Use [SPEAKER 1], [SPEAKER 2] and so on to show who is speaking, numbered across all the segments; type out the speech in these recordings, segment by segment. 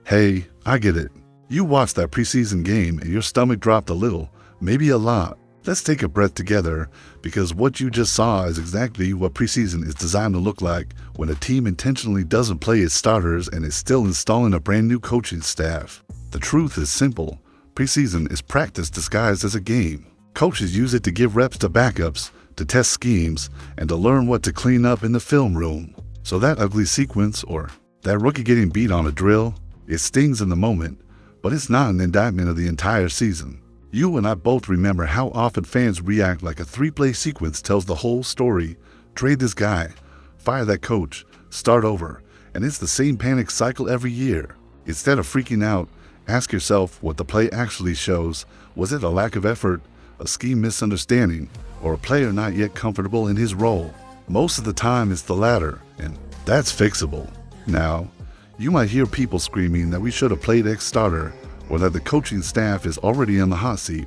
[SPEAKER 1] Hey, I get it. You watched that preseason game and your stomach dropped a little, maybe a lot. Let's take a breath together, because what you just saw is exactly what preseason is designed to look like when a team intentionally doesn't play its starters and is still installing a brand new coaching staff. The truth is simple. Preseason is practice disguised as a game. Coaches use it to give reps to backups, to test schemes, and to learn what to clean up in the film room. So that ugly sequence, or that rookie getting beat on a drill, it stings in the moment, but it's not an indictment of the entire season. You and I both remember how often fans react like a 3-play sequence tells the whole story. Trade this guy, fire that coach, start over, and it's the same panic cycle every year. Instead of freaking out, ask yourself what the play actually shows. Was it a lack of effort, a scheme misunderstanding, or a player not yet comfortable in his role? Most of the time it's the latter, and that's fixable. Now, you might hear people screaming that we should have played X starter, or that the coaching staff is already in the hot seat.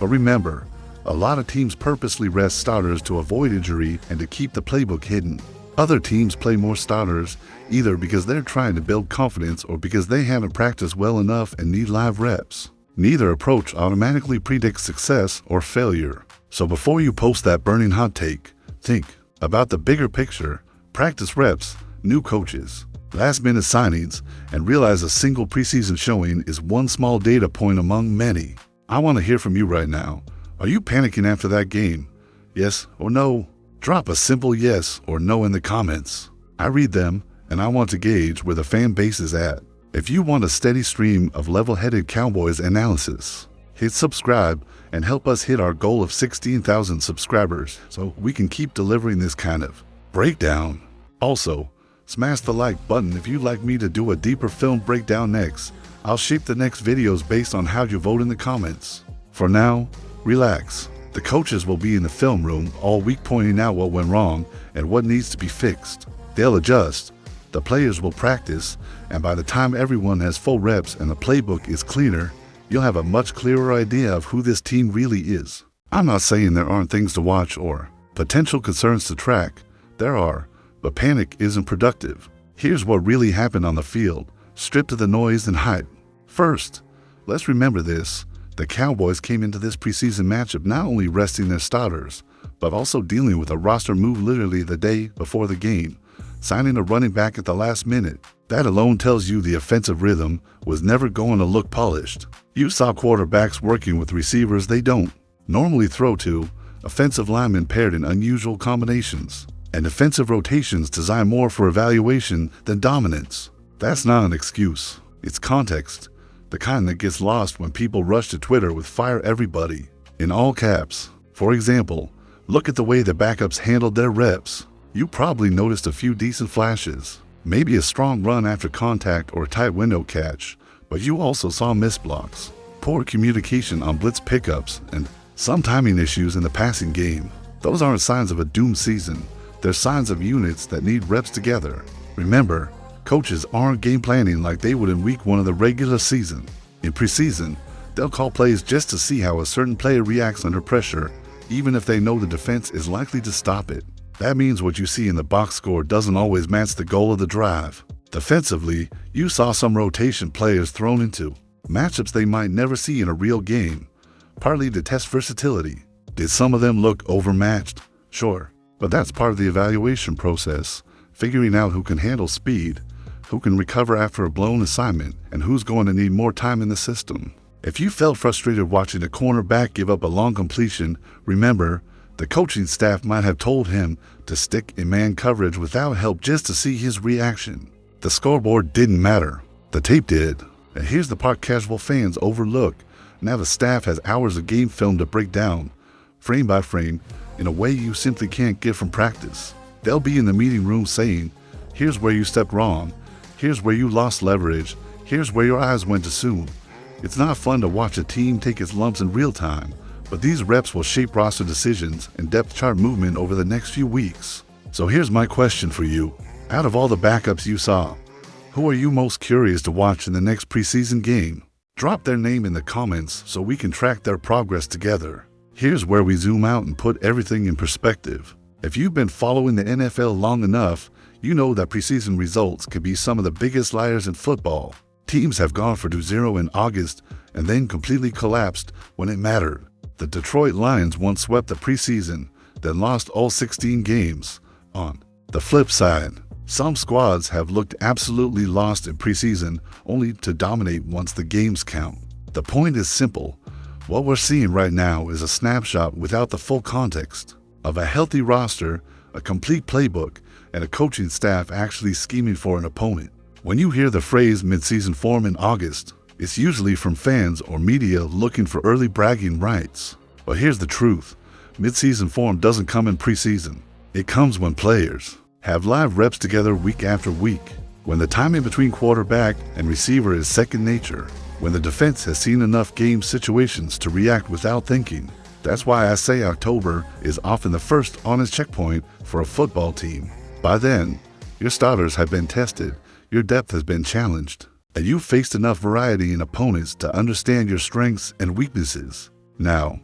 [SPEAKER 1] But remember, a lot of teams purposely rest starters to avoid injury and to keep the playbook hidden. Other teams play more starters either because they're trying to build confidence or because they haven't practiced well enough and need live reps. Neither approach automatically predicts success or failure. So before you post that burning hot take, think about the bigger picture: practice reps, new coaches, last-minute signings, and realize a single preseason showing is one small data point among many. I want to hear from you right now. Are you panicking after that game? Yes or no? Drop a simple yes or no in the comments. I read them, and I want to gauge where the fan base is at. If you want a steady stream of level-headed Cowboys analysis, hit subscribe and help us hit our goal of 16,000 subscribers so we can keep delivering this kind of breakdown. Also, smash the like button if you'd like me to do a deeper film breakdown next. I'll shape the next videos based on how you vote in the comments. For now, relax. The coaches will be in the film room all week pointing out what went wrong and what needs to be fixed. They'll adjust, the players will practice, and by the time everyone has full reps and the playbook is cleaner, you'll have a much clearer idea of who this team really is. I'm not saying there aren't things to watch or potential concerns to track. There are. But panic isn't productive. Here's what really happened on the field, stripped of the noise and hype. First, let's remember this: the Cowboys came into this preseason matchup not only resting their starters, but also dealing with a roster move literally the day before the game, signing a running back at the last minute. That alone tells you the offensive rhythm was never going to look polished. You saw quarterbacks working with receivers they don't normally throw to, offensive linemen paired in unusual combinations, and defensive rotations designed more for evaluation than dominance. That's not an excuse. It's context, the kind that gets lost when people rush to Twitter with "fire everybody" in all caps. For example, look at the way the backups handled their reps. You probably noticed a few decent flashes, maybe a strong run after contact or a tight window catch, but you also saw missed blocks, poor communication on blitz pickups, and some timing issues in the passing game. Those aren't signs of a doomed season. They're signs of units that need reps together. Remember, coaches aren't game planning like they would in week 1 of the regular season. In preseason, they'll call plays just to see how a certain player reacts under pressure, even if they know the defense is likely to stop it. That means what you see in the box score doesn't always match the goal of the drive. Defensively, you saw some rotation players thrown into matchups they might never see in a real game, partly to test versatility. Did some of them look overmatched? Sure. But that's part of the evaluation process, figuring out who can handle speed, who can recover after a blown assignment, and who's going to need more time in the system. If you felt frustrated watching a cornerback give up a long completion, remember, the coaching staff might have told him to stick in man coverage without help just to see his reaction. The scoreboard didn't matter. The tape did. And here's the part casual fans overlook. Now the staff has hours of game film to break down, frame by frame, in a way you simply can't get from practice. They'll be in the meeting room saying, "Here's where you stepped wrong. Here's where you lost leverage. Here's where your eyes went too soon." It's not fun to watch a team take its lumps in real time, but these reps will shape roster decisions and depth chart movement over the next few weeks. So here's my question for you. Out of all the backups you saw, who are you most curious to watch in the next preseason game? Drop their name in the comments so we can track their progress together. Here's where we zoom out and put everything in perspective. If you've been following the NFL long enough, you know that preseason results can be some of the biggest liars in football. Teams have gone for 2-0 in August and then completely collapsed when it mattered. The Detroit Lions once swept the preseason, then lost all 16 games. On the flip side, some squads have looked absolutely lost in preseason only to dominate once the games count. The point is simple. What we're seeing right now is a snapshot without the full context of a healthy roster, a complete playbook, and a coaching staff actually scheming for an opponent. When you hear the phrase mid-season form in August, it's usually from fans or media looking for early bragging rights. But here's the truth. Mid-season form doesn't come in preseason. It comes when players have live reps together week after week, when the timing between quarterback and receiver is second nature, when the defense has seen enough game situations to react without thinking. That's why I say October is often the first honest checkpoint for a football team. By then, your starters have been tested, your depth has been challenged, and you've faced enough variety in opponents to understand your strengths and weaknesses. Now,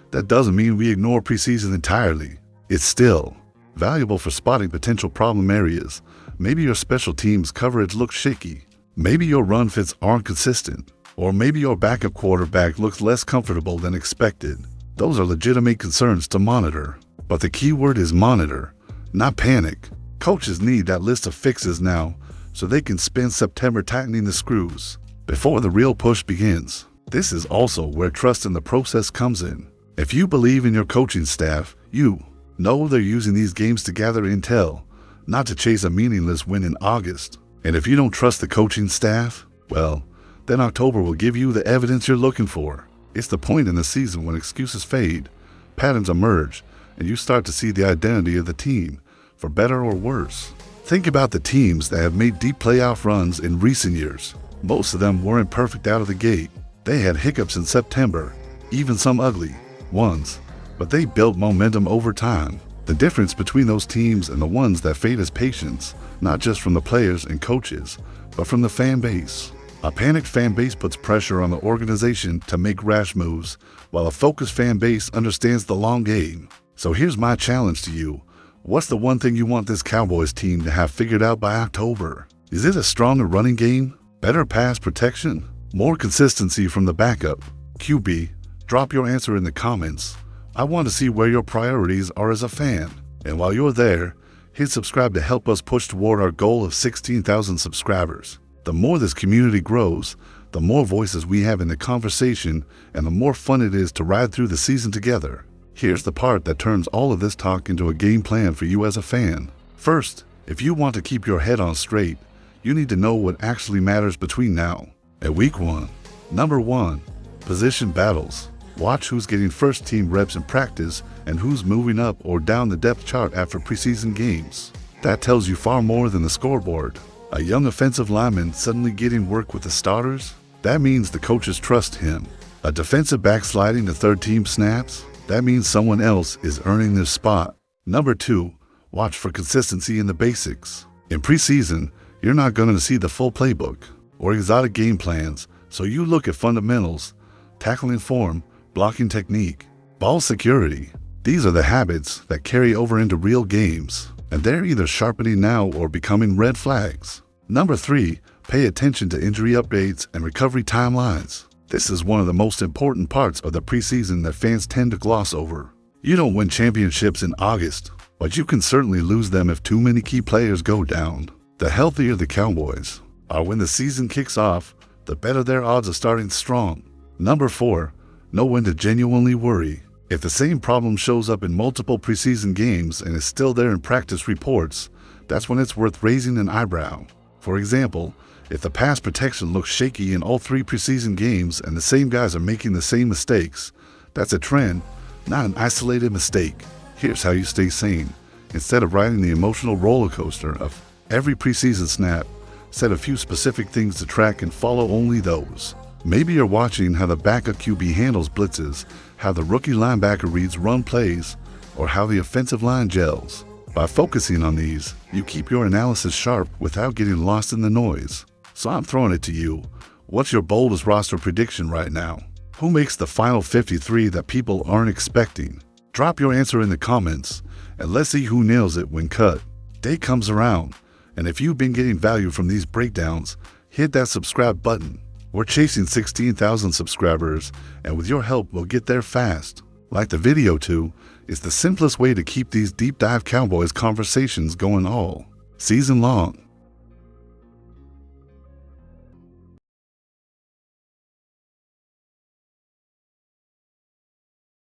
[SPEAKER 1] that doesn't mean we ignore preseason entirely. It's still valuable for spotting potential problem areas. Maybe your special teams coverage looks shaky. Maybe your run fits aren't consistent. Or maybe your backup quarterback looks less comfortable than expected. Those are legitimate concerns to monitor. But the key word is monitor, not panic. Coaches need that list of fixes now so they can spend September tightening the screws before the real push begins. This is also where trust in the process comes in. If you believe in your coaching staff, you know they're using these games to gather intel, not to chase a meaningless win in August. And if you don't trust the coaching staff, well, then October will give you the evidence you're looking for. It's the point in the season when excuses fade, patterns emerge, and you start to see the identity of the team, for better or worse. Think about the teams that have made deep playoff runs in recent years. Most of them weren't perfect out of the gate. They had hiccups in September, even some ugly ones, but they built momentum over time. The difference between those teams and the ones that fade is patience, not just from the players and coaches, but from the fan base. A panicked fan base puts pressure on the organization to make rash moves, while a focused fan base understands the long game. So here's my challenge to you. What's the one thing you want this Cowboys team to have figured out by October? Is it a stronger running game? Better pass protection? More consistency from the backup? QB, drop your answer in the comments. I want to see where your priorities are as a fan. And while you're there, hit subscribe to help us push toward our goal of 16,000 subscribers. The more this community grows, the more voices we have in the conversation, and the more fun it is to ride through the season together. Here's the part that turns all of this talk into a game plan for you as a fan. First, if you want to keep your head on straight, you need to know what actually matters between now and week 1. Number 1, position battles. Watch who's getting first team reps in practice and who's moving up or down the depth chart after preseason games. That tells you far more than the scoreboard. A young offensive lineman suddenly getting work with the starters? That means the coaches trust him. A defensive back sliding to third team snaps? That means someone else is earning their spot. Number 2, watch for consistency in the basics. In preseason, you're not going to see the full playbook or exotic game plans, so you look at fundamentals, tackling form, blocking technique, ball security. These are the habits that carry over into real games, and they're either sharpening now or becoming red flags. Number 3, pay attention to injury updates and recovery timelines. This is one of the most important parts of the preseason that fans tend to gloss over. You don't win championships in August, but you can certainly lose them if too many key players go down. The healthier the Cowboys are when the season kicks off, the better their odds of starting strong. Number 4, know when to genuinely worry. If the same problem shows up in multiple preseason games and is still there in practice reports, that's when it's worth raising an eyebrow. For example, if the pass protection looks shaky in all 3 preseason games and the same guys are making the same mistakes, that's a trend, not an isolated mistake. Here's how you stay sane. Instead of riding the emotional roller coaster of every preseason snap, set a few specific things to track and follow only those. Maybe you're watching how the backup QB handles blitzes, how the rookie linebacker reads run plays, or how the offensive line gels. By focusing on these, you keep your analysis sharp without getting lost in the noise. So I'm throwing it to you. What's your boldest roster prediction right now? Who makes the final 53 that people aren't expecting? Drop your answer in the comments, and let's see who nails it when cut day comes around. And if you've been getting value from these breakdowns, hit that subscribe button. We're chasing 16,000 subscribers, and with your help, we'll get there fast. Like the video too. It's the simplest way to keep these deep dive Cowboys conversations going all season long.